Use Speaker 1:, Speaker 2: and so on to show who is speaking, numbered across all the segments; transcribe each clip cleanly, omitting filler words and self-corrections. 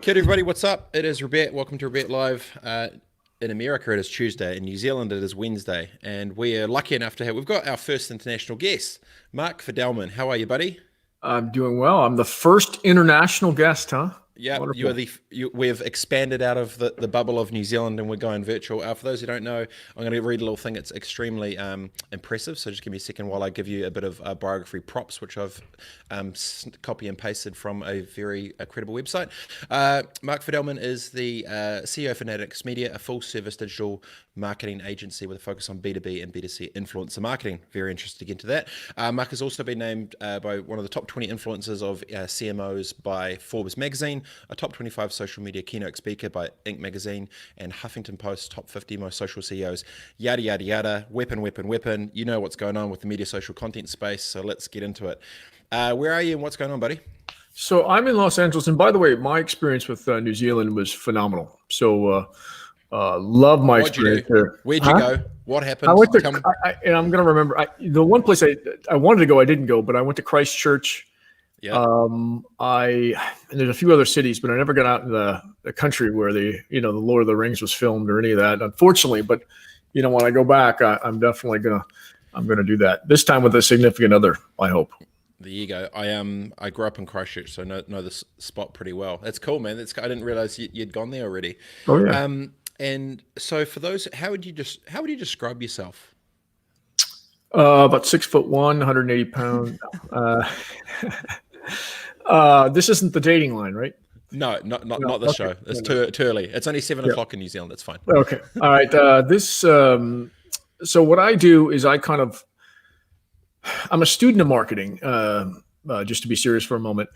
Speaker 1: Kia ora, everybody, what's up? It is Robett. Welcome to Robett Live. In America, it is Tuesday. In New Zealand, it is Wednesday. And we are lucky enough to have, we've got our first international guest, Mark Fidelman. How are you, buddy?
Speaker 2: I'm doing well. I'm the first international guest, huh?
Speaker 1: Yeah,
Speaker 2: Wonderful.
Speaker 1: we've expanded out of the bubble of New Zealand and we're going virtual. For those who don't know, I'm going to read a little thing. It's extremely impressive. So just give me a second while I give you a bit of biography props, which I've copy and pasted from a very credible website. Mark Fidelman is the CEO of Fanatics Media, a full-service digital marketing agency with a focus on B2B and B2C influencer marketing. Very interested to get into that. Mark has also been named by one of the top 20 influencers of CMOs by Forbes magazine, a top 25 social media keynote speaker by Inc. magazine, and Huffington Post top 50 most social CEOs. Yada, yada, yada. Weapon, weapon, weapon. You know what's going on with the media social content space, so let's get into it. Where are you and what's going on, buddy?
Speaker 2: So I'm in Los Angeles, and by the way, my experience with New Zealand was phenomenal. So love my experience there.
Speaker 1: Where'd you go? What happened?
Speaker 2: I went to, and I'm going to remember, the one place I wanted to go, I didn't go, but I went to Christchurch.
Speaker 1: Yeah.
Speaker 2: And there's a few other cities, but I never got out in the country where the Lord of the Rings was filmed or any of that, unfortunately. But when I go back, I'm definitely gonna do that this time with a significant other, I hope.
Speaker 1: There you go. I grew up in Christchurch, so know this spot pretty well. That's cool, man. I didn't realize you'd gone there already.
Speaker 2: Oh yeah.
Speaker 1: And so for those, how would you describe yourself?
Speaker 2: About 6'1", 180 pounds. This isn't the dating line, right?
Speaker 1: No, not this show. It's too early. It's only 7 o'clock in New Zealand. That's fine.
Speaker 2: Okay. All right. So what I do is I'm a student of marketing, just to be serious for a moment.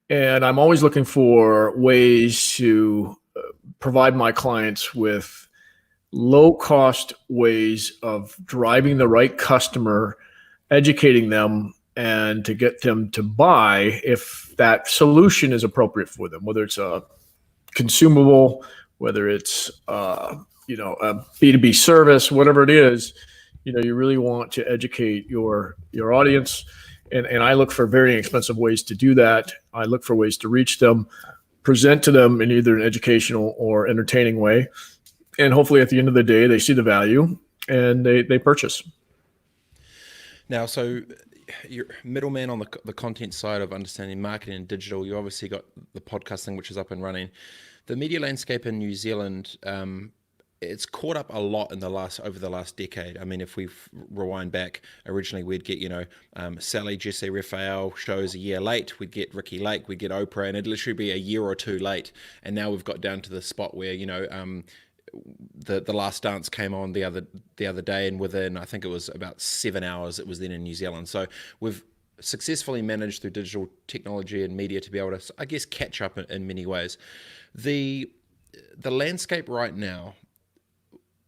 Speaker 2: And I'm always looking for ways to provide my clients with low-cost ways of driving the right customer, educating them, and to get them to buy if that solution is appropriate for them, whether it's a consumable, whether it's a B2B service, whatever it is. You really want to educate your audience, and I look for very inexpensive ways to do that. I look for ways to reach them, present to them in either an educational or entertaining way, and hopefully at the end of the day they see the value and they purchase.
Speaker 1: Now, so you're middleman on the content side of understanding marketing and digital. You obviously got the podcasting, which is up and running. The media landscape in New Zealand, it's caught up a lot over the last decade. I mean, if we rewind back, originally we'd get Sally Jesse Raphael shows a year late. We'd get Ricky Lake, we'd get Oprah, and it'd literally be a year or two late. And now we've got down to the spot where the Last Dance came on the other day, and within, I think it was about 7 hours, it was then in New Zealand. So we've successfully managed through digital technology and media to be able to, I guess, catch up in many ways. The landscape right now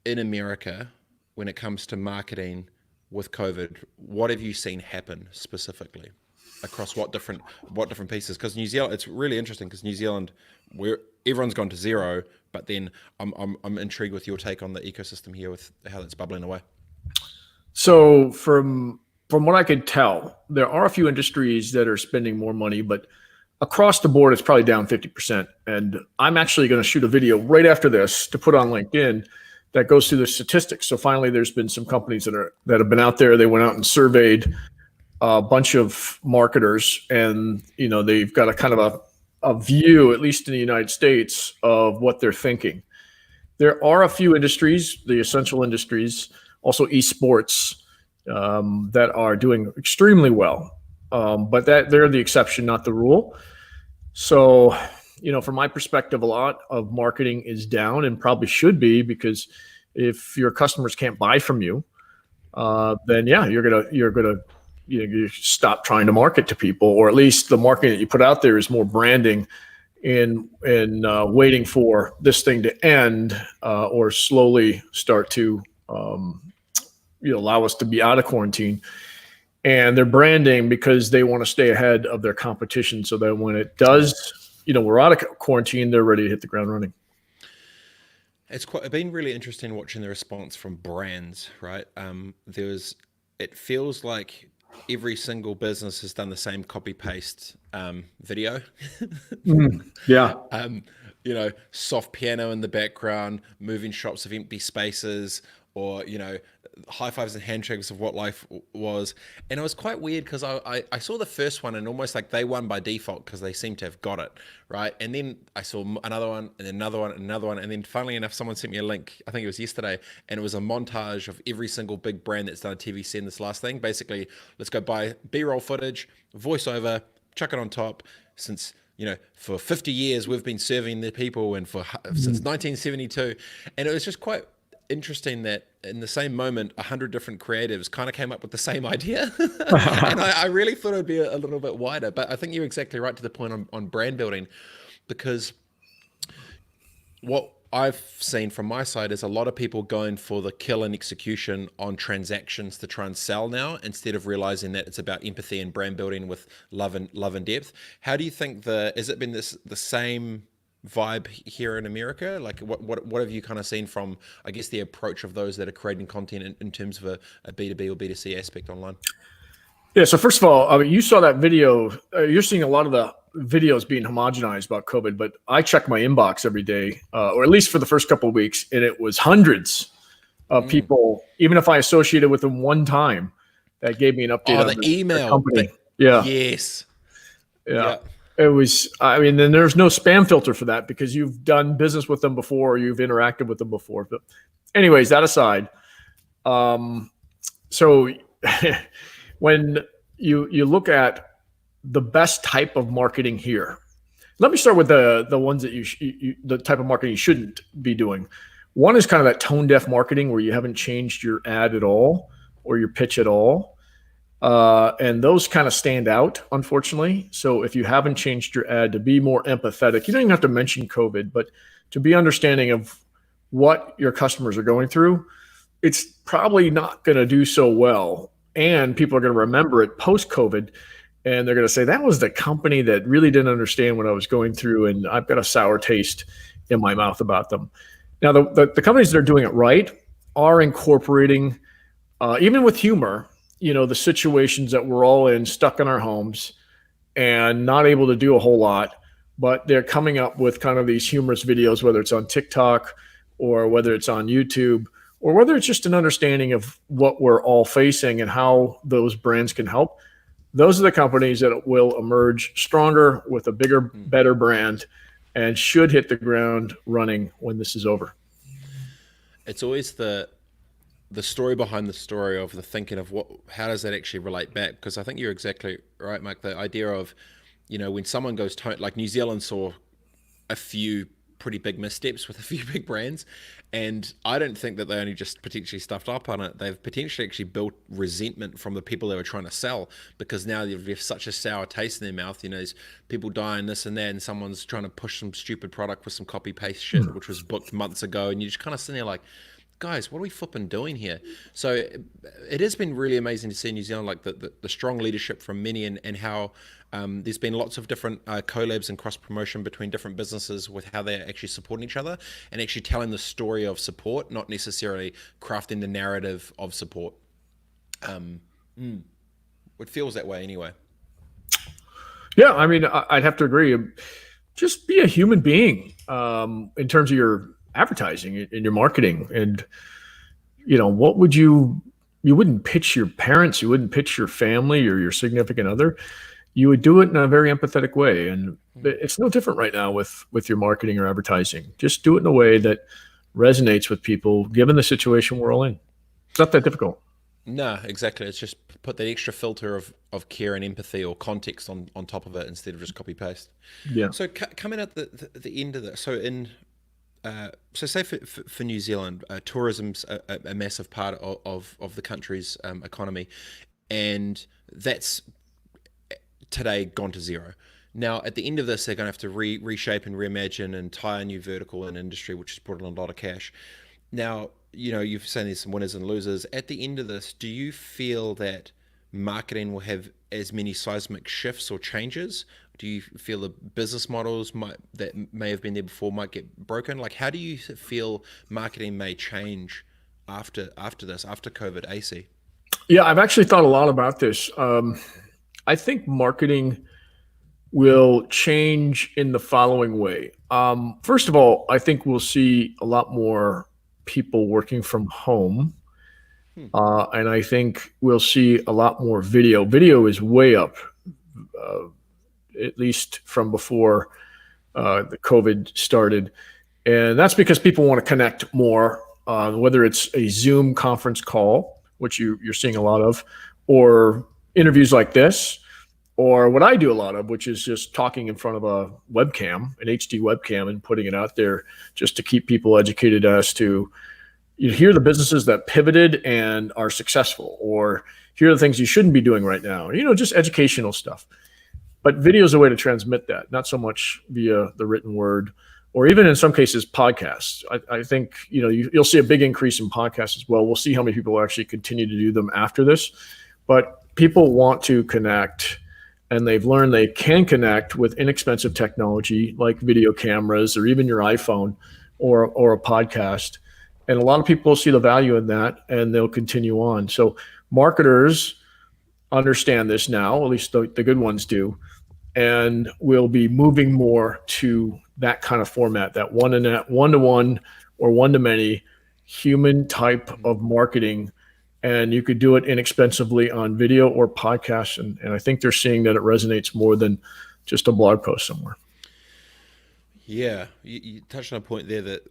Speaker 1: in America, when it comes to marketing with COVID, what have you seen happen specifically across what different pieces? Because New Zealand, it's really interesting because New Zealand, where everyone's gone to zero, but then I'm intrigued with your take on the ecosystem here with how that's bubbling away.
Speaker 2: So from what I could tell, there are a few industries that are spending more money, but across the board, it's probably down 50%. And I'm actually going to shoot a video right after this to put on LinkedIn that goes through the statistics. So finally, there's been some companies that have been out there. They went out and surveyed a bunch of marketers, and they've got a kind of a view, at least in the United States, of what they're thinking. There are a few industries, the essential industries, also esports, that are doing extremely well, but they're the exception, not the rule. So, from my perspective, a lot of marketing is down, and probably should be, because if your customers can't buy from you, then yeah, you're gonna you stop trying to market to people, or at least the marketing that you put out there is more branding and waiting for this thing to end, or slowly start to allow us to be out of quarantine. And they're branding because they want to stay ahead of their competition, so that when it does, we're out of quarantine, they're ready to hit the ground running.
Speaker 1: It's been really interesting watching the response from brands, right? It feels like every single business has done the same copy paste video.
Speaker 2: Yeah.
Speaker 1: soft piano in the background, moving shots of empty spaces, or high fives and handshakes of what life was. And it was quite weird because I saw the first one and almost like they won by default because they seemed to have got it right. And then I saw another one and another one and another one, and then funnily enough someone sent me a link, I think it was yesterday, and it was a montage of every single big brand that's done a TVC in this last thing. Basically, let's go buy B-roll footage, voiceover, chuck it on top, since for 50 years we've been serving the people, and since 1972. And it was just quite interesting that in the same moment 100 different creatives kind of came up with the same idea. And I really thought it'd be a little bit wider, but I think you're exactly right to the point on brand building, because what I've seen from my side is a lot of people going for the kill and execution on transactions to try and sell now, instead of realizing that it's about empathy and brand building with love and depth. How do you think has it been the same vibe here in America? Like what have you kind of seen from, I guess, the approach of those that are creating content in terms of a B2B or B2C aspect online?
Speaker 2: Yeah. So first of all, I mean, you saw that video. You're seeing a lot of the videos being homogenized about COVID, but I check my inbox every day, or at least for the first couple of weeks, and it was hundreds of people, even if I associated with them one time, that gave me an update on
Speaker 1: the email
Speaker 2: company. Yeah.
Speaker 1: Yes.
Speaker 2: Yeah. It was, I mean, then there's no spam filter for that because you've done business with them before, or you've interacted with them before. But anyways, that aside, so when you look at the best type of marketing here, let me start with the ones that the type of marketing you shouldn't be doing. One is kind of that tone deaf marketing where you haven't changed your ad at all or your pitch at all. And those kind of stand out, unfortunately. So if you haven't changed your ad to be more empathetic, you don't even have to mention COVID, but to be understanding of what your customers are going through, it's probably not going to do so well. And people are going to remember it post-COVID, and they're going to say, that was the company that really didn't understand what I was going through, and I've got a sour taste in my mouth about them. Now, the companies that are doing it right are incorporating, even with humor, the situations that we're all in, stuck in our homes and not able to do a whole lot, but they're coming up with kind of these humorous videos, whether it's on TikTok or whether it's on YouTube, or whether it's just an understanding of what we're all facing and how those brands can help. Those are the companies that will emerge stronger with a bigger, better brand and should hit the ground running when this is over. It's
Speaker 1: always the story behind the story of the thinking of how does that actually relate back? Because I think you're exactly right, Mike. The idea of, when someone goes like New Zealand saw a few pretty big missteps with a few big brands, and I don't think that they only just potentially stuffed up on it. They've potentially actually built resentment from the people they were trying to sell, because now they've left such a sour taste in their mouth. There's people dying, this and that, and someone's trying to push some stupid product with some copy paste shit, which was booked months ago, and you just kind of sitting there like, guys, what are we flipping doing here? So it has been really amazing to see New Zealand, like the strong leadership from many, and how there's been lots of different collabs and cross promotion between different businesses with how they're actually supporting each other and actually telling the story of support, not necessarily crafting the narrative of support. It feels that way anyway.
Speaker 2: Yeah, I mean, I'd have to agree. Just be a human being in terms of your advertising and your marketing. And, what would you wouldn't pitch your parents, you wouldn't pitch your family or your significant other. You would do it in a very empathetic way. And it's no different right now with your marketing or advertising. Just do it in a way that resonates with people, given the situation we're all in. It's not that difficult.
Speaker 1: No, exactly. It's just put that extra filter of care and empathy or context on top of it instead of just copy paste.
Speaker 2: Yeah.
Speaker 1: So coming at the end of that, so say for New Zealand, tourism's a massive part of the country's economy, and that's today gone to zero. Now, at the end of this, they're going to have to reshape and reimagine and tie a new vertical and industry, which has brought in a lot of cash. Now, you've seen there's some winners and losers. At the end of this, do you feel that marketing will have as many seismic shifts or changes? Do you feel the business models that may have been there before might get broken? Like, how do you feel marketing may change after this, after COVID, AC?
Speaker 2: Yeah, I've actually thought a lot about this. I think marketing will change in the following way. First of all, I think we'll see a lot more people working from home.
Speaker 1: Hmm.
Speaker 2: And I think we'll see a lot more video. Video is way up, uh, at least from before the COVID started. And that's because people want to connect more, whether it's a Zoom conference call, which you're seeing a lot of, or interviews like this, or what I do a lot of, which is just talking in front of a webcam, an HD webcam, and putting it out there just to keep people educated as to, you hear the businesses that pivoted and are successful, or here are the things you shouldn't be doing right now. Just educational stuff. But video is a way to transmit that, not so much via the written word, or even in some cases podcasts. I think you'll see a big increase in podcasts as well. We'll see how many people actually continue to do them after this, but people want to connect, and they've learned they can connect with inexpensive technology like video cameras or even your iPhone or a podcast. And a lot of people see the value in that, and they'll continue on. So marketers understand this now, at least the good ones do, and will be moving more to that kind of format, that one-to-one or one-to-many human type of marketing. And you could do it inexpensively on video or podcasts. And I think they're seeing that it resonates more than just a blog post somewhere.
Speaker 1: Yeah, you touched on a point there that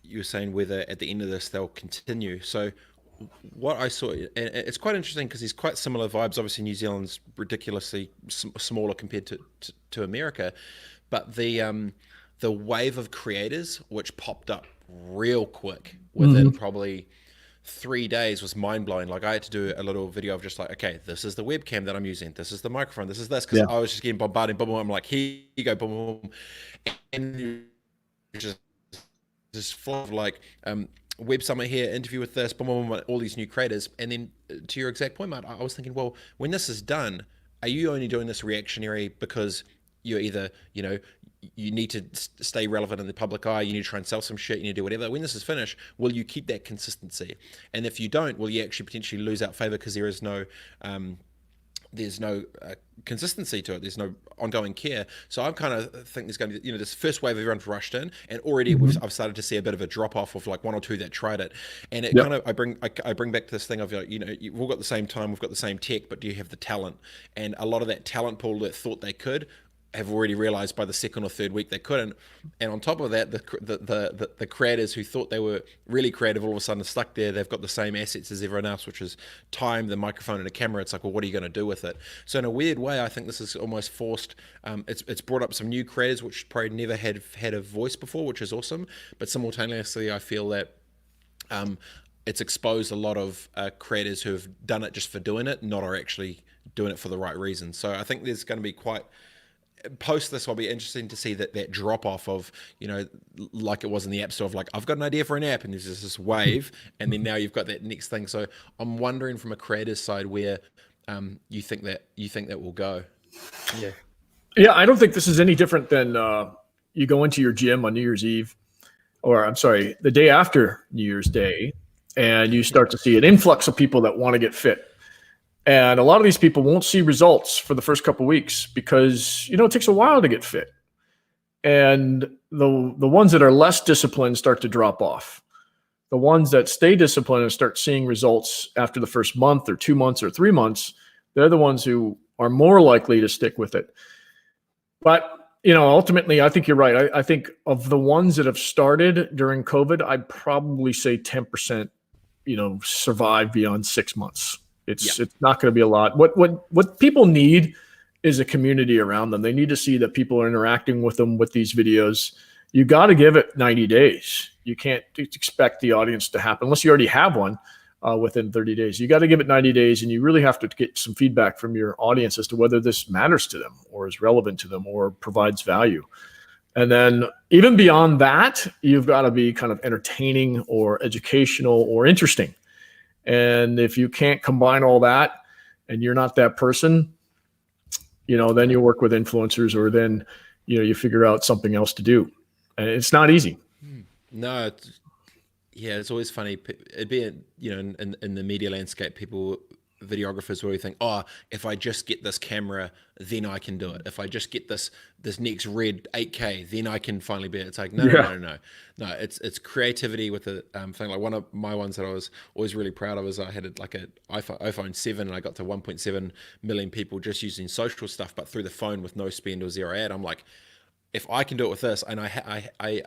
Speaker 1: you were saying whether at the end of this they'll continue. So what I saw, and it's quite interesting because there's quite similar vibes. Obviously, New Zealand's ridiculously smaller compared to America, but the wave of creators which popped up real quick within probably 3 days was mind blowing. Like I had to do a little video of just like, okay, this is the webcam that I'm using, this is the microphone, this is this, because I was just getting bombarded. Boom, boom. I'm like, here you go, boom, boom, boom. And just full of like web summit here, interview with this, boom, boom, boom, all these new creators. And then to your exact point, Matt, I was thinking, well, when this is done, are you only doing this reactionary because you're either, you need to stay relevant in the public eye, you need to try and sell some shit, you need to do whatever. When this is finished, will you keep that consistency? And if you don't, will you actually potentially lose out favor because there is no consistency to it. There's no ongoing care. So I'm kind of think there's going to be, this first wave everyone's rushed in, and already I've started to see a bit of a drop off of like one or two that tried it, and it kind of I bring back to this thing of like, you've all got the same time, we've got the same tech, but do you have the talent? And a lot of that talent pool that thought they could have already realized by the second or third week they couldn't. And on top of that, the creators who thought they were really creative all of a sudden are stuck there. They've got the same assets as everyone else, which is time, the microphone, and a camera. It's like, well, what are you going to do with it? So in a weird way, I think this is almost forced. It's brought up some new creators which probably never had a voice before, which is awesome. But simultaneously, I feel that it's exposed a lot of creators who have done it just for doing it, not are actually doing it for the right reasons. So I think there's going to be quite... Post this will be interesting to see that drop off of, like it was in the app store of like, I've got an idea for an app, and there's this wave, and then now you've got that next thing. So I'm wondering from a creator's side where you think that will go.
Speaker 2: Yeah, I don't think this is any different than you go into your gym on New Year's Eve, or I'm sorry, the day after New Year's Day, and you start to see an influx of people that want to get fit. And a lot of these people won't see results for the first couple of weeks because, it takes a while to get fit. And the ones that are less disciplined start to drop off. The ones that stay disciplined and start seeing results after the first month or 2 months or 3 months, they're the ones who are more likely to stick with it. But, ultimately, I think you're right. I think of the ones that have started during COVID, I'd probably say 10%, survive beyond 6 months. It's not going to be a lot. What people need is a community around them. They need to see that people are interacting with them with these videos. You got to give it 90 days. You can't expect the audience to happen unless you already have one within 30 days. You got to give it 90 days, and you really have to get some feedback from your audience as to whether this matters to them or is relevant to them or provides value. And then even beyond that, you've got to be kind of entertaining or educational or interesting. And if you can't combine all that and you're not that person, then you work with influencers, or then, you figure out something else to do. And it's not easy.
Speaker 1: No, it's always funny. It'd be, in the media landscape, people videographers where we think, oh, if I just get this camera, then I can do it. If I just get this next red 8K, then I can finally be it. It's like, no, no,
Speaker 2: Yeah.
Speaker 1: no, no, no. No, it's creativity with the thing. Like one of my ones that I was always really proud of is I had like an iPhone 7 and I got to 1.7 million people just using social stuff, but through the phone with no spend or zero ad. I'm like, if I can do it with this, and I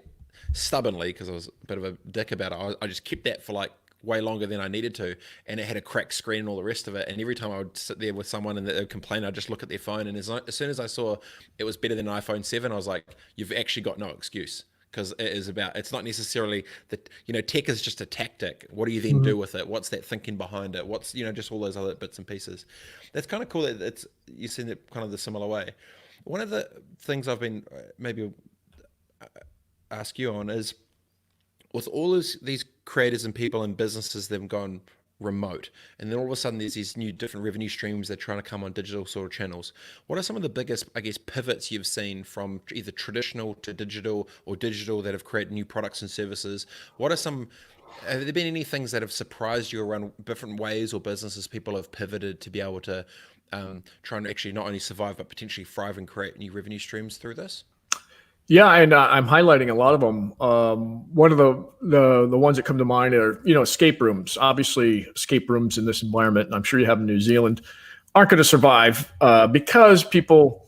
Speaker 1: stubbornly, because I was a bit of a dick about it, I just kept that for like way longer than I needed to, and it had a cracked screen and all the rest of it. And every time I would sit there with someone and they would complain, I'd just look at their phone, and as soon as I saw it was better than an iPhone 7, I was like, you've actually got no excuse. Because it's not necessarily that, tech is just a tactic. What do you then do with it? What's that thinking behind it? What's, just all those other bits and pieces. That's kind of cool that you've seen it kind of the similar way. One of the things I've been maybe ask you on is, with all these creators and people and businesses, them gone remote, and then all of a sudden there's these new different revenue streams that are trying to come on digital sort of channels. What are some of the biggest, I guess, pivots you've seen from either traditional to digital or digital that have created new products and services? Have there been any things that have surprised you around different ways or businesses people have pivoted to be able to try and actually not only survive but potentially thrive and create new revenue streams through this?
Speaker 2: Yeah, and I'm highlighting a lot of them. One of the ones that come to mind are, escape rooms. Obviously, escape rooms in this environment, and I'm sure you have in New Zealand, aren't going to survive because people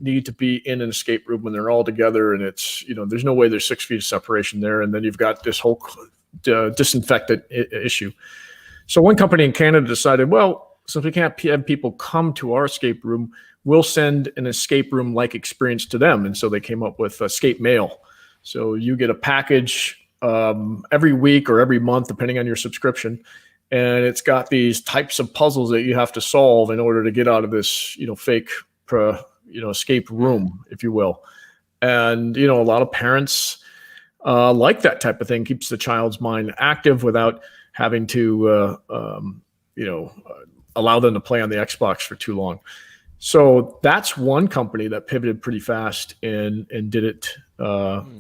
Speaker 2: need to be in an escape room when they're all together, and it's, there's no way there's 6 feet of separation there, and then you've got this whole disinfectant issue. So one company in Canada decided, well, since we can't have people come to our escape room, we'll send an escape room-like experience to them. And so they came up with Escape Mail. So you get a package every week or every month, depending on your subscription. And it's got these types of puzzles that you have to solve in order to get out of this, fake, escape room, if you will. And, a lot of parents like that type of thing, keeps the child's mind active without having to, allow them to play on the Xbox for too long. So that's one company that pivoted pretty fast and did it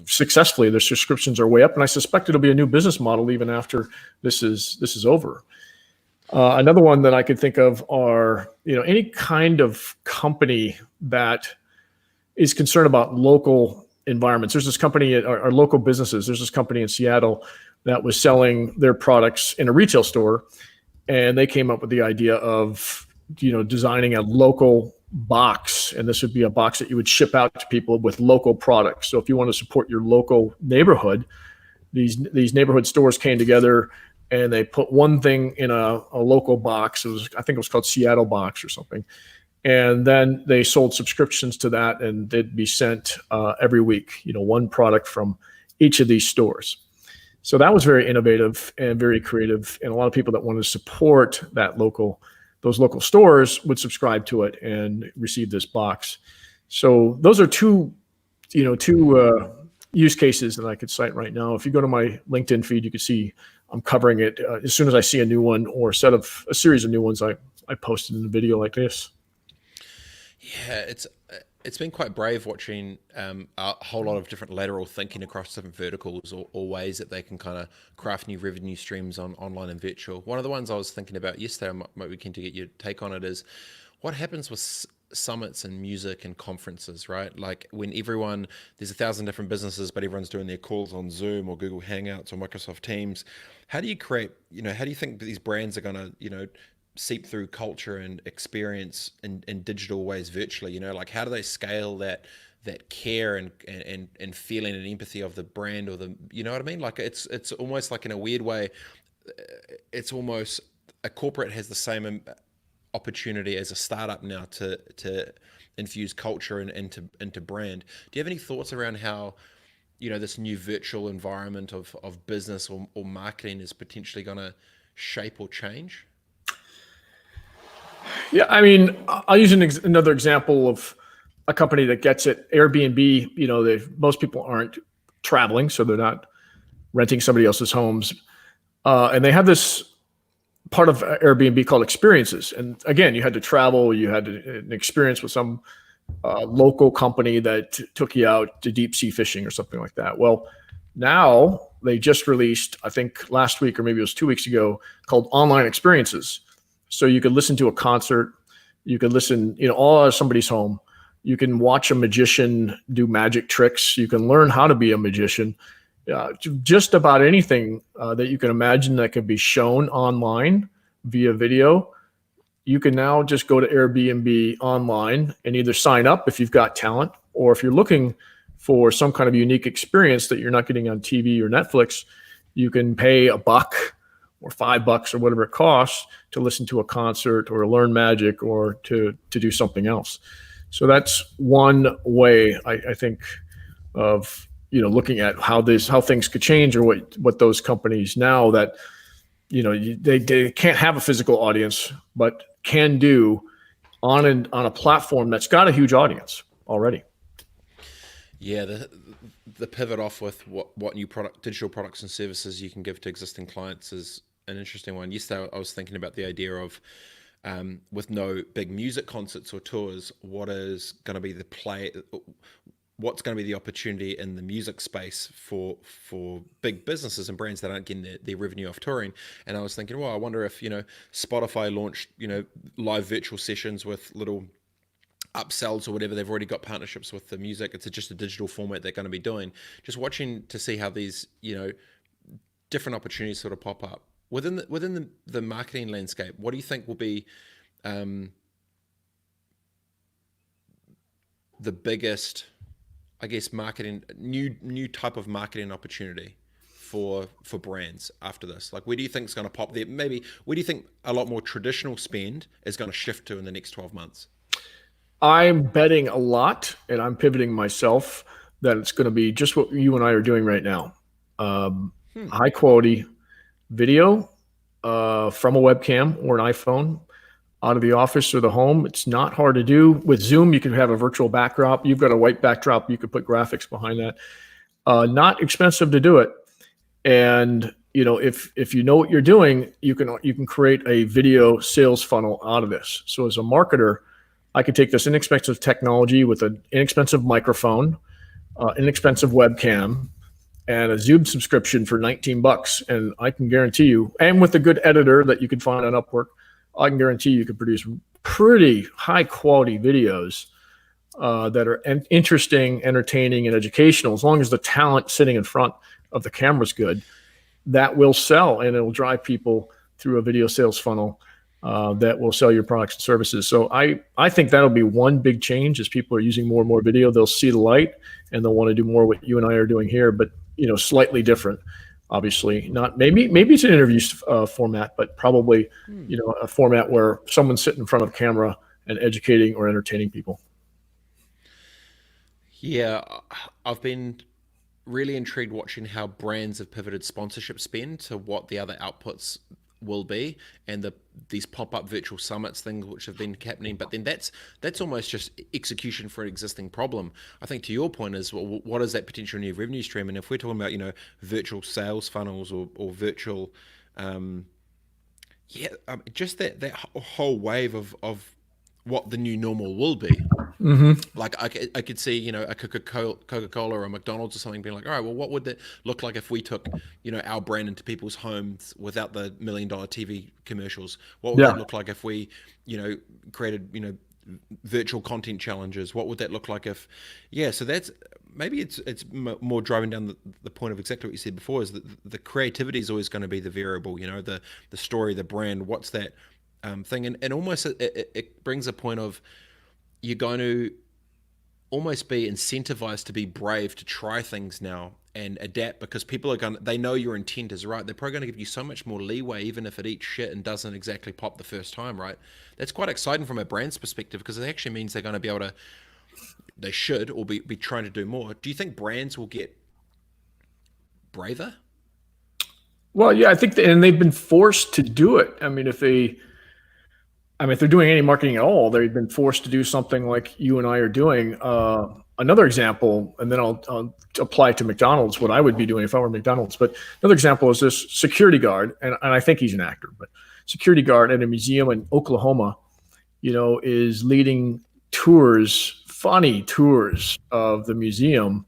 Speaker 2: successfully. Their subscriptions are way up, and I suspect it'll be a new business model even after this is over. Another one that I could think of are, any kind of company that is concerned about local environments. There's this company, or local businesses. There's this company in Seattle that was selling their products in a retail store, and they came up with the idea of designing a local box, and this would be a box that you would ship out to people with local products. So if you want to support your local neighborhood, these neighborhood stores came together and they put one thing in a local box. I think it was called Seattle Box or something. And then they sold subscriptions to that, and they'd be sent every week, one product from each of these stores. So that was very innovative and very creative. And a lot of people that wanted to support those local stores would subscribe to it and receive this box. So those are two use cases that I could cite right now. If you go to my LinkedIn feed, you can see I'm covering it. As soon as I see a new one or a series of new ones, I posted in a video like this.
Speaker 1: Yeah, it's been quite brave watching a whole lot of different lateral thinking across different verticals or ways that they can kind of craft new revenue streams on online and virtual. One of the ones I was thinking about yesterday, I might be keen to get your take on it, is what happens with summits and music and conferences, right? Like when there's 1,000 different businesses, but everyone's doing their calls on Zoom or Google Hangouts or Microsoft Teams. How do you think these brands are going to, seep through culture and experience in digital ways virtually? Like how do they scale that care and feeling and empathy of the brand, or the, you know what I mean? Like it's almost like, in a weird way, it's almost a corporate has the same opportunity as a startup now to infuse culture and into brand. Do you have any thoughts around how this new virtual environment of business or marketing is potentially going to shape or change?
Speaker 2: Yeah, I mean, I'll use another example of a company that gets it. Airbnb, most people aren't traveling, so they're not renting somebody else's homes. And they have this part of Airbnb called experiences. And again, you had to travel, you had an experience with some local company that took you out to deep sea fishing or something like that. Well, now they just released, I think last week or maybe it was 2 weeks ago, called online experiences. So you could listen to a concert, you could listen, all out of somebody's home. You can watch a magician do magic tricks. You can learn how to be a magician. Just about anything that you can imagine that can be shown online via video. You can now just go to Airbnb online and either sign up if you've got talent, or if you're looking for some kind of unique experience that you're not getting on TV or Netflix, you can pay $1 or $5 or whatever it costs to listen to a concert or learn magic or to do something else. So that's one way I think of looking at how things could change, or what those companies now that they can't have a physical audience but can do on a platform that's got a huge audience already.
Speaker 1: Yeah, the pivot off with what new digital products and services you can give to existing clients is an interesting one. Yesterday I was thinking about the idea of with no big music concerts or tours, what's going to be the opportunity in the music space for big businesses and brands that aren't getting their revenue off touring. And I was thinking, well, I wonder if Spotify launched live virtual sessions with little upsells or whatever. They've already got partnerships with the music. It's just a digital format they're going to be doing. Just watching to see how these different opportunities sort of pop up within the marketing landscape. What do you think will be the biggest, I guess, marketing new type of marketing opportunity for brands after this? Like, where do you think it's going to pop there? Maybe where do you think a lot more traditional spend is going to shift to in the next 12 months?
Speaker 2: I'm betting a lot, and I'm pivoting myself, that it's going to be just what you and I are doing right now. High quality video from a webcam or an iPhone out of the office or the home. It's not hard to do. With Zoom, you can have a virtual backdrop. You've got a white backdrop. You could put graphics behind that. Not expensive to do it. And if you know what you're doing, you can create a video sales funnel out of this. So as a marketer, I could take this inexpensive technology with an inexpensive microphone, inexpensive webcam, and a Zoom subscription for $19. And I can guarantee you, and with a good editor that you can find on Upwork, I can guarantee you can produce pretty high quality videos that are interesting, entertaining, and educational. As long as the talent sitting in front of the camera is good, that will sell, and it will drive people through a video sales funnel that will sell your products and services. So I think that'll be one big change. As people are using more and more video, they'll see the light and they'll want to do more what you and I are doing here, but slightly different. Obviously, not maybe it's an interview format, but probably a format where someone's sitting in front of a camera and educating or entertaining people.
Speaker 1: Yeah, I've been really intrigued watching how brands have pivoted sponsorship spend to what the other outputs will be, and these pop-up virtual summits things which have been happening. But then that's almost just execution for an existing problem. I think to your point is, well, what is that potential new revenue stream? And if we're talking about virtual sales funnels or virtual just that whole wave of what the new normal will be.
Speaker 2: Mm-hmm.
Speaker 1: Like I could see, a Coca-Cola or a McDonald's or something being like, all right, well, what would that look like if we took, our brand into people's homes without the $1 million TV commercials? What would that look like if we, created, virtual content challenges? What would that look like if, so that's, maybe it's more driving down the point of exactly what you said before, is that the creativity is always going to be the variable, the story, the brand, what's that thing. And almost it brings a point of, you're going to almost be incentivized to be brave, to try things now and adapt, because people they know your intent is right. They're probably going to give you so much more leeway, even if it eats shit and doesn't exactly pop the first time, right? That's quite exciting from a brand's perspective, because it actually means they're going to be able to, they should, or be trying to do more. Do you think brands will get braver?
Speaker 2: Well, yeah, I think, and they've been forced to do it. I mean, if they're doing any marketing at all, they've been forced to do something like you and I are doing. Another example, and then I'll apply to McDonald's, what I would be doing if I were McDonald's. But another example is this security guard, and I think he's an actor, but security guard at a museum in Oklahoma, is leading tours, funny tours of the museum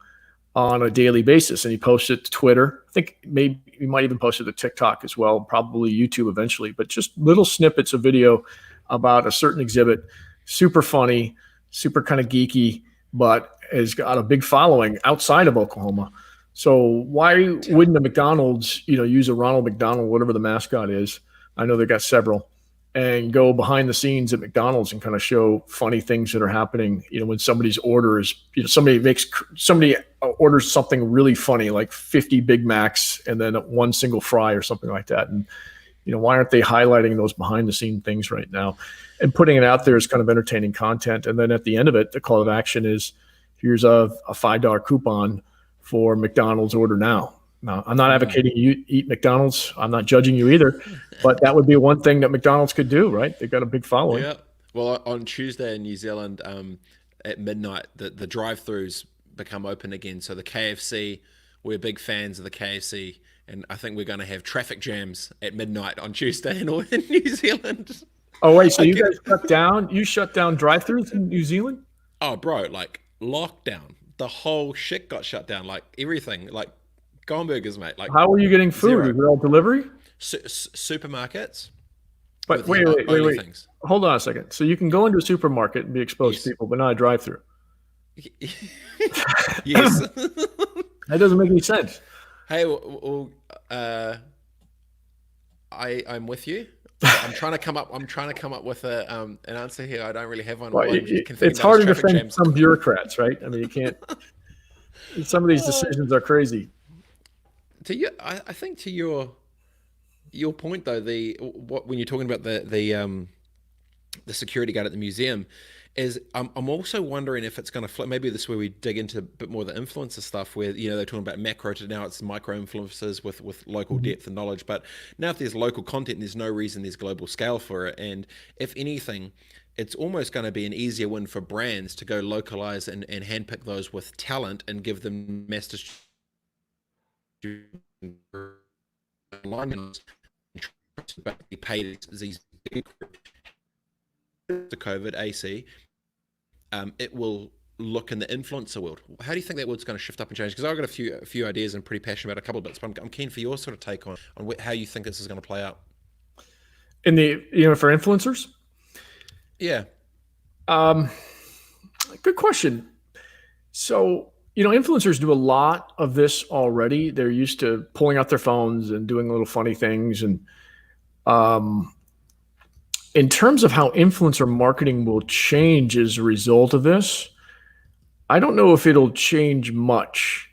Speaker 2: on a daily basis, and he posts it to Twitter. I think maybe he might even post it to TikTok as well, probably YouTube eventually, but just little snippets of video about a certain exhibit. Super funny, super kind of geeky, but has got a big following outside of Oklahoma. So why wouldn't the McDonald's, use a Ronald McDonald, whatever the mascot is? I know they got several, and go behind the scenes at McDonald's and kind of show funny things that are happening. When somebody's orders, somebody orders something really funny, like 50 Big Macs and then one single fry or something like that. And, why aren't they highlighting those behind the scene things right now and putting it out there as kind of entertaining content? And then at the end of it, the call to action is, here's a $5 coupon for McDonald's order now. Now, I'm not advocating you eat McDonald's. I'm not judging you either, but that would be one thing that McDonald's could do, right? They've got a big following.
Speaker 1: Yeah. Well, on Tuesday in New Zealand, at midnight, the drive-thrus become open again. So the KFC, we're big fans of the KFC, and I think we're going to have traffic jams at midnight on Tuesday in New Zealand.
Speaker 2: Oh wait, so you guys shut down? You shut down drive-thrus in New Zealand?
Speaker 1: Oh, bro, like lockdown. The whole shit got shut down. Like everything, like hamburgers, mate. Like,
Speaker 2: how are you getting food? Is it all delivery?
Speaker 1: Supermarkets.
Speaker 2: But wait. Things. Hold on a second. So you can go into a supermarket and be exposed to people, but not a drive-through.
Speaker 1: Yes.
Speaker 2: That doesn't make any sense.
Speaker 1: Hey, I'm with you. I'm trying to come up with an answer here. I don't really have one.
Speaker 2: Well, it's hard to defend some bureaucrats, right? I mean, you can't. Some of these decisions are crazy.
Speaker 1: I think to your point though, when you're talking about the security guard at the museum, is I'm also wondering if it's going to flip. Maybe this is where we dig into a bit more of the influencer stuff, where they're talking about macro to now it's micro influencers with local depth and knowledge. But now if there's local content, there's no reason there's global scale for it. And if anything, it's almost going to be an easier win for brands to go localize and handpick those with talent and give them mass distribution alignments. Pay these big to COVID AC. It will look in the influencer world. How do you think that world's going to shift up and change? Because I've got a few ideas and pretty passionate about a couple of bits, but I'm keen for your sort of take on how you think this is going to play out.
Speaker 2: In the for influencers?
Speaker 1: Yeah.
Speaker 2: Good question. So, influencers do a lot of this already. They're used to pulling out their phones and doing little funny things. And in terms of how influencer marketing will change as a result of this, I don't know if it'll change much,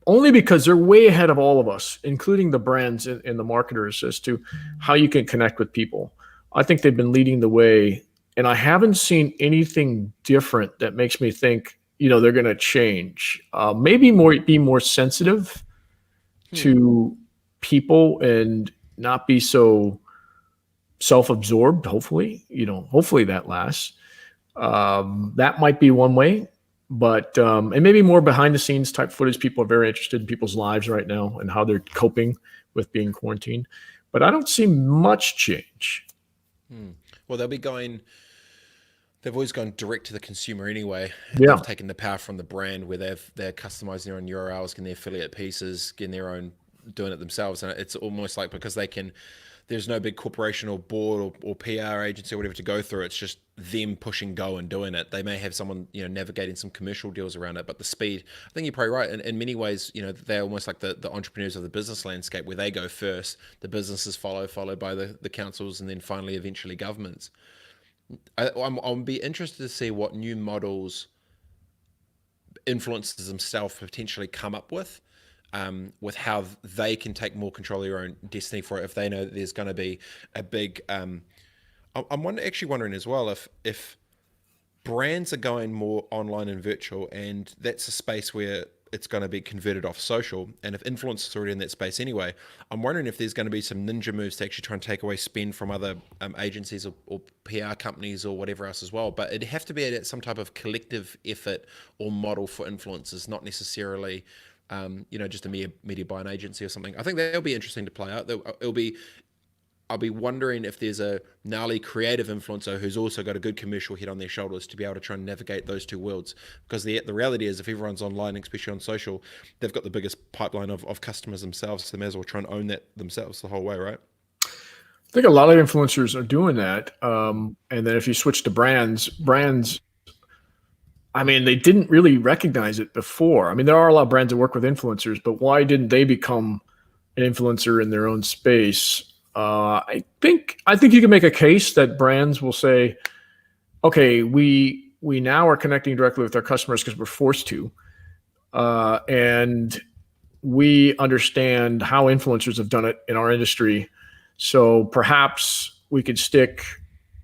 Speaker 2: only because they're way ahead of all of us, including the brands and the marketers, as to how you can connect with people. I think they've been leading the way, and I haven't seen anything different that makes me think, they're going to change. Maybe be more sensitive to people and not be so self-absorbed. Hopefully that lasts. That might be one way, but and maybe more behind the scenes type footage. People are very interested in people's lives right now and how they're coping with being quarantined, but I don't see much change.
Speaker 1: Well, they've always gone direct to the consumer anyway.
Speaker 2: Yeah.
Speaker 1: They've taken the power from the brand where they're customizing their own URLs, getting their affiliate pieces, getting their own, doing it themselves. And it's almost like, because there's no big corporation or board or PR agency or whatever to go through. It's just them pushing go and doing it. They may have someone, navigating some commercial deals around it, but the speed, I think you're probably right. In many ways, they're almost like the entrepreneurs of the business landscape, where they go first, the businesses followed by the councils, and then finally, eventually governments. I'll be interested to see what new models influencers themselves potentially come up with how they can take more control of their own destiny for it, if they know that there's going to be a big. I'm actually wondering as well if brands are going more online and virtual, and that's a space where it's going to be converted off social. And if influencers are already in that space anyway, I'm wondering if there's going to be some ninja moves to actually try and take away spend from other agencies or PR companies or whatever else as well. But it'd have to be at some type of collective effort or model for influencers, not necessarily, just a media buying agency or something. I think that'll be interesting to play out. It'll be I'll be wondering if there's a gnarly creative influencer who's also got a good commercial head on their shoulders to be able to try and navigate those two worlds. Because the reality is, if everyone's online, especially on social, they've got the biggest pipeline of customers themselves. So they may as well try and own that themselves the whole way, right?
Speaker 2: I think a lot of influencers are doing that. And then if you switch to brands, I mean, they didn't really recognize it before. I mean, there are a lot of brands that work with influencers, but why didn't they become an influencer in their own space? I think you can make a case that brands will say, okay, we now are connecting directly with our customers because we're forced to, and we understand how influencers have done it in our industry. So perhaps we could stick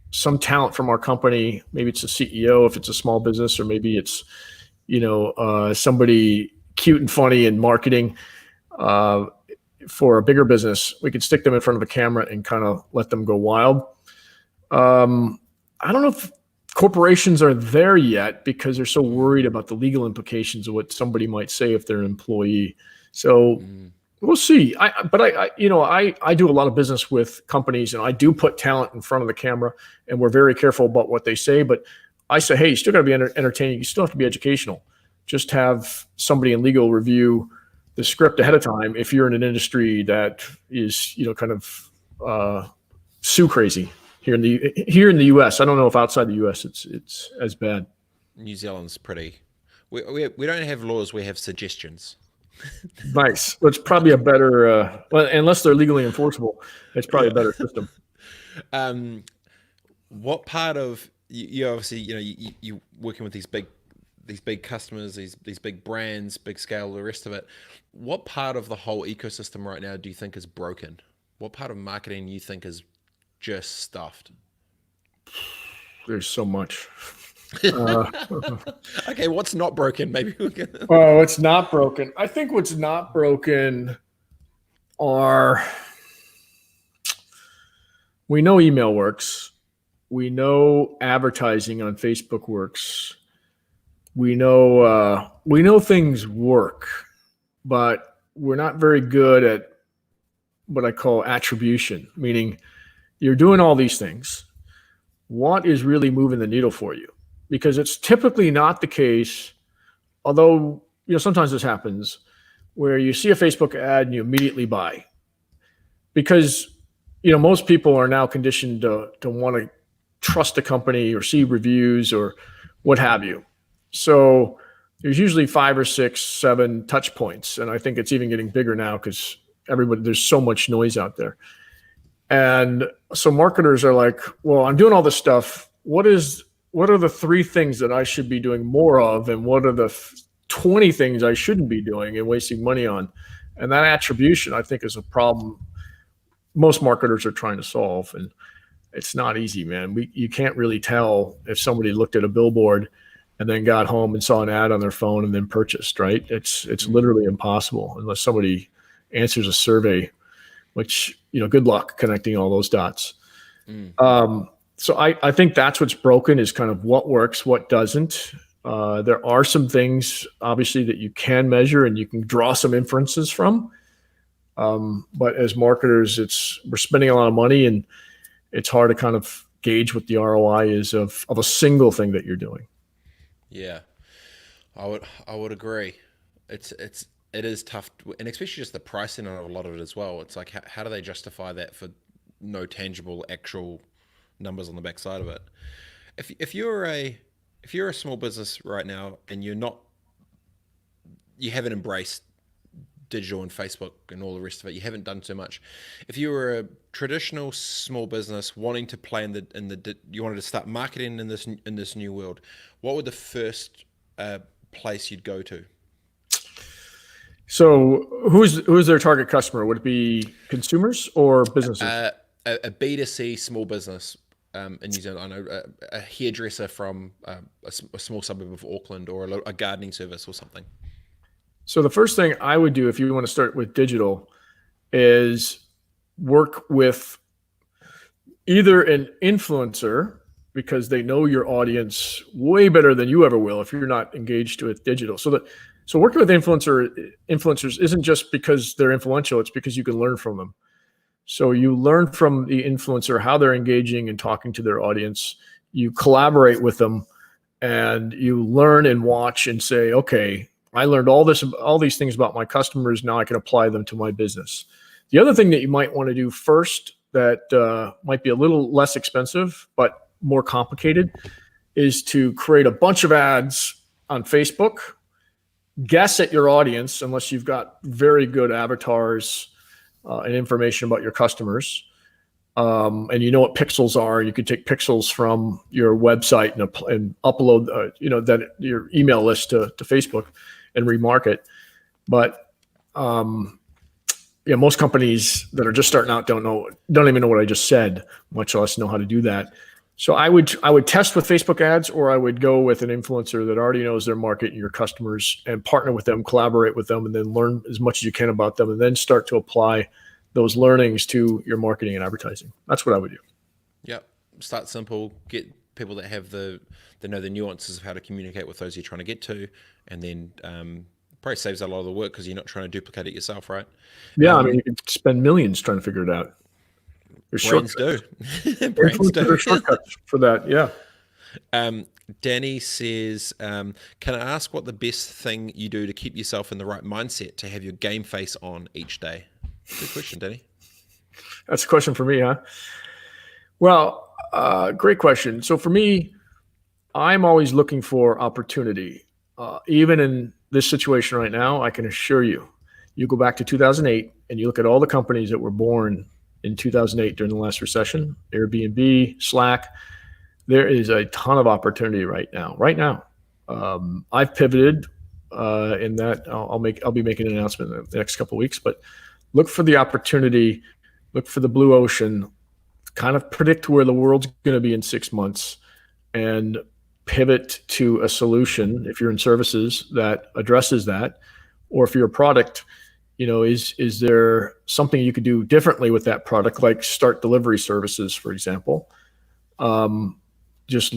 Speaker 2: some talent from our company. Maybe it's a CEO if it's a small business, or maybe it's somebody cute and funny in marketing. For a bigger business, we could stick them in front of a camera and kind of let them go wild. I don't know if corporations are there yet because they're so worried about the legal implications of what somebody might say if they're an employee. So we'll see. I do a lot of business with companies, and I do put talent in front of the camera, and we're very careful about what they say. But I say, hey, you still got to be entertaining. You still have to be educational. Just have somebody in legal review the script ahead of time if you're in an industry that is, kind of sue crazy here in the US. I don't know if outside the US it's as bad.
Speaker 1: New Zealand's pretty. We don't have laws. We have suggestions.
Speaker 2: Nice. Well, it's probably a better, unless they're legally enforceable, it's probably a better system.
Speaker 1: What part of you obviously you working with these big customers, these big brands, big scale, the rest of it. What part of the whole ecosystem right now do you think is broken? What part of marketing you think is just stuffed?
Speaker 2: There's so much.
Speaker 1: Okay, what's not broken? Maybe we can.
Speaker 2: Oh, it's not broken. I think what's not broken are, we know email works. We know advertising on Facebook works. We know things work, but we're not very good at what I call attribution, meaning you're doing all these things. What is really moving the needle for you? Because it's typically not the case, although sometimes this happens, where you see a Facebook ad and you immediately buy. Because most people are now conditioned to want to trust a company or see reviews or what have you. So there's usually 5 or 6, 7 touch points. And I think it's even getting bigger now because there's so much noise out there. And so marketers are like, well, I'm doing all this stuff. What are the 3 things that I should be doing more of? And what are the 20 things I shouldn't be doing and wasting money on? And that attribution, I think, is a problem most marketers are trying to solve. And it's not easy, man. You can't really tell if somebody looked at a billboard and then got home and saw an ad on their phone and then purchased, right? It's literally impossible unless somebody answers a survey, which, good luck connecting all those dots. So I think that's what's broken is kind of what works, what doesn't. There are some things, obviously, that you can measure and you can draw some inferences from. But as marketers, we're spending a lot of money, and it's hard to kind of gauge what the ROI is of a single thing that you're doing.
Speaker 1: Yeah, I would agree. It is tough, and especially just the pricing on a lot of it as well. It's like, how do they justify that for no tangible actual numbers on the backside of it? If you're a small business right now and you haven't embraced digital and Facebook and all the rest of it, you haven't done too much. If you were a traditional small business wanting to play you wanted to start marketing in this new world, what would the first place you'd go to?
Speaker 2: So who's their target customer? Would it be consumers or businesses?
Speaker 1: A B2C small business in New Zealand. I know a hairdresser from a small suburb of Auckland, or a gardening service or something.
Speaker 2: So the first thing I would do if you want to start with digital is work with either an influencer, because they know your audience way better than you ever will if you're not engaged with digital. So working with influencers isn't just because they're influential, it's because you can learn from them. So you learn from the influencer how they're engaging and talking to their audience. You collaborate with them, and you learn and watch and say, okay, I learned all these things about my customers. Now I can apply them to my business. The other thing that you might want to do first that might be a little less expensive but more complicated is to create a bunch of ads on Facebook. Guess at your audience, unless you've got very good avatars and information about your customers. And you know what pixels are. You could take pixels from your website and upload, that your email list to Facebook and remarket. But most companies that are just starting out don't even know what I just said, much less know how to do that. So I would test with Facebook ads, or I would go with an influencer that already knows their market and your customers, and partner with them, collaborate with them, and then learn as much as you can about them, and then start to apply those learnings to your marketing and advertising. That's what I would do.
Speaker 1: Yep. Start simple, get people that have they know the nuances of how to communicate with those you're trying to get to, and then probably saves a lot of the work because you're not trying to duplicate it yourself, right?
Speaker 2: Yeah, I mean, you could spend millions trying to figure it out.
Speaker 1: Brands do. Brands do.
Speaker 2: Shortcuts for that, yeah.
Speaker 1: Danny says, can I ask what the best thing you do to keep yourself in the right mindset to have your game face on each day? Good question, Danny.
Speaker 2: That's a question for me, huh? Well, great question. So for me, I'm always looking for opportunity. Even in this situation right now, I can assure you, you go back to 2008 and you look at all the companies that were born in 2008 during the last recession, Airbnb, Slack, there is a ton of opportunity right now. I've pivoted in that I'll be making an announcement in the next couple of weeks, but look for the opportunity, look for the blue ocean, kind of predict where the world's going to be in 6 months, and pivot to a solution if you're in services that addresses that, or if you're a product, is there something you could do differently with that product, like start delivery services, for example. Just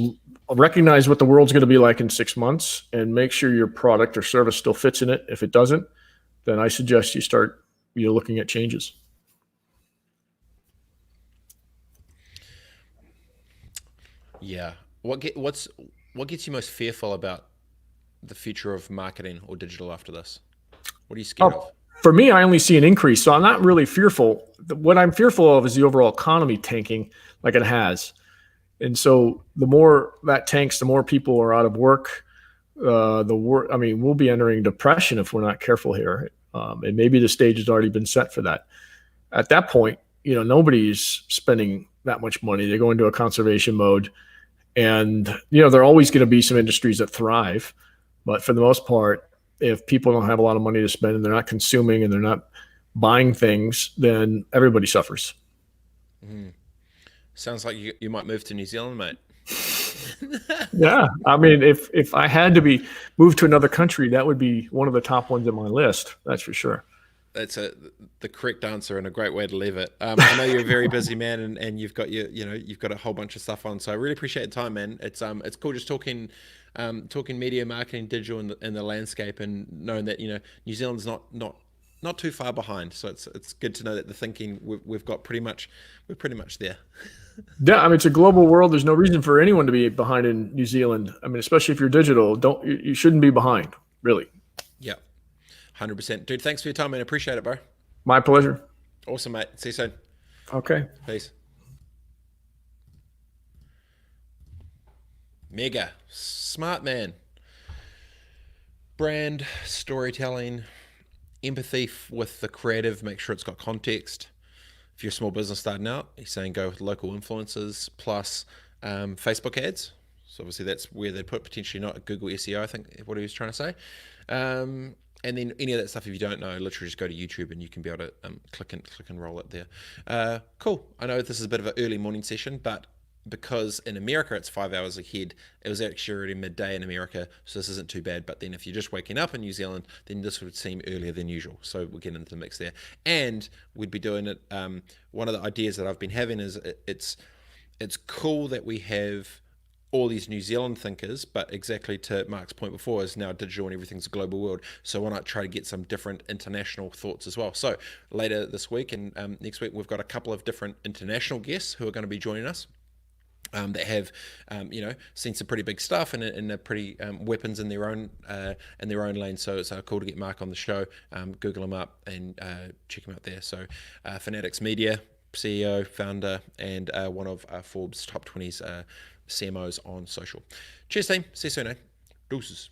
Speaker 2: recognize what the world's going to be like in 6 months and make sure your product or service still fits in it. If it doesn't, then I suggest you start looking at changes.
Speaker 1: Yeah. What gets you most fearful about the future of marketing or digital after this? What are you scared of?
Speaker 2: For me, I only see an increase, so I'm not really fearful. What I'm fearful of is the overall economy tanking like it has. And so the more that tanks, the more people are out of work. We'll be entering depression if we're not careful here. And maybe the stage has already been set for that. At that point, nobody's spending that much money. They go into a conservation mode. And, there are always going to be some industries that thrive. But for the most part, if people don't have a lot of money to spend and they're not consuming and they're not buying things, then everybody suffers.
Speaker 1: Mm. Sounds like you might move to New Zealand, mate.
Speaker 2: Yeah. I mean, if I had to be moved to another country, that would be one of the top ones on my list. That's for sure.
Speaker 1: That's the correct answer and a great way to leave it. I know you're a very busy man and you've got you've got a whole bunch of stuff on. So I really appreciate the time, man. It's cool just talking media, marketing, digital in the landscape, and knowing that New Zealand's not too far behind. So it's good to know that the thinking we're pretty much there.
Speaker 2: Yeah, I mean, it's a global world. There's no reason for anyone to be behind in New Zealand. I mean, especially if you're digital, you shouldn't be behind, really.
Speaker 1: Yeah, 100%. Dude, thanks for your time, man. I appreciate it, bro.
Speaker 2: My pleasure.
Speaker 1: Awesome, mate. See you soon.
Speaker 2: Okay.
Speaker 1: Peace. Mega smart man. Brand, storytelling, empathy with the creative, make sure it's got context. If you're a small business starting out, he's saying go with local influencers plus Facebook ads. So obviously that's where they'd put potentially not Google SEO, I think what he was trying to say. And then any of that stuff, if you don't know, literally just go to YouTube and you can be able to click and roll it there. Cool. I know this is a bit of an early morning session, but because in America it's 5 hours ahead, it was actually already midday in America, so this isn't too bad. But then if you're just waking up in New Zealand, then this would seem earlier than usual. So we'll get into the mix there, and we'd be doing it. One of the ideas that I've been having is it's cool that we have all these New Zealand thinkers, but exactly to Mark's point before, is now digital and everything's a global world. So why not try to get some different international thoughts as well? So later this week and next week, we've got a couple of different international guests who are going to be joining us. That have, seen some pretty big stuff and are pretty weapons in their own lane. So it's cool to get Mark on the show. Google him up and check him out there. So Fanatics Media CEO, founder, and one of Forbes top 20s CMOs on social. Cheers, team. See you soon, eh? Deuces.